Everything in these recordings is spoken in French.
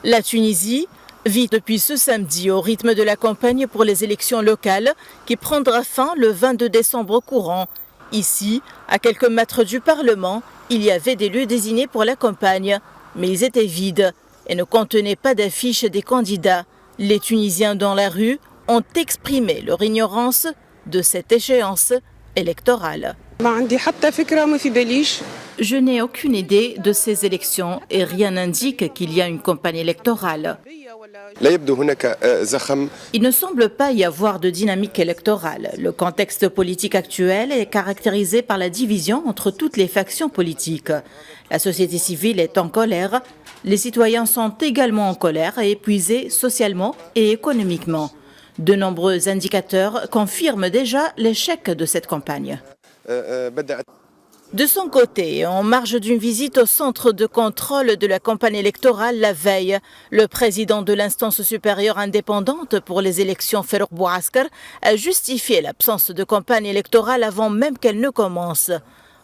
La Tunisie vit depuis ce samedi au rythme de la campagne pour les élections locales qui prendra fin le 22 décembre courant. Ici, à quelques mètres du Parlement, il y avait des lieux désignés pour la campagne, mais ils étaient vides et ne contenaient pas d'affiches des candidats. Les Tunisiens dans la rue ont exprimé leur ignorance de cette échéance électorale. Je n'ai aucune idée de ces élections et rien n'indique qu'il y a une campagne électorale. Il ne semble pas y avoir de dynamique électorale. Le contexte politique actuel est caractérisé par la division entre toutes les factions politiques. La société civile est en colère. Les citoyens sont également en colère et épuisés socialement et économiquement. De nombreux indicateurs confirment déjà l'échec de cette campagne. De son côté, en marge d'une visite au centre de contrôle de la campagne électorale la veille, le président de l'instance supérieure indépendante pour les élections, Farouk Bouaskar, a justifié l'absence de campagne électorale avant même qu'elle ne commence.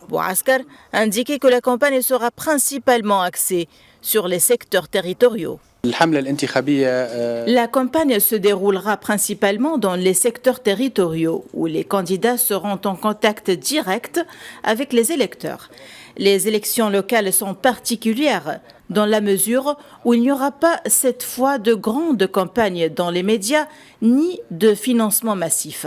Bouaskar a indiqué que la campagne sera principalement axée sur les secteurs territoriaux. La campagne se déroulera principalement dans les secteurs territoriaux où les candidats seront en contact direct avec les électeurs. Les élections locales sont particulières dans la mesure où il n'y aura pas cette fois de grandes campagnes dans les médias ni de financement massif.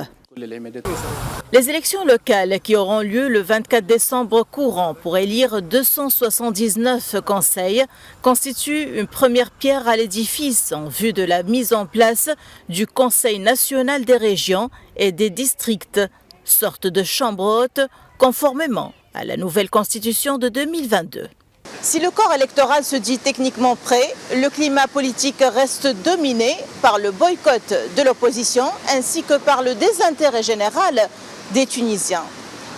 Les élections locales qui auront lieu le 24 décembre courant pour élire 279 conseils constituent une première pierre à l'édifice en vue de la mise en place du Conseil national des régions et des districts, sorte de chambre haute conformément à la nouvelle constitution de 2022. Si le corps électoral se dit techniquement prêt, le climat politique reste dominé par le boycott de l'opposition ainsi que par le désintérêt général des Tunisiens.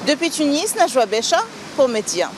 Depuis Tunis, Najwa Becha pour Média.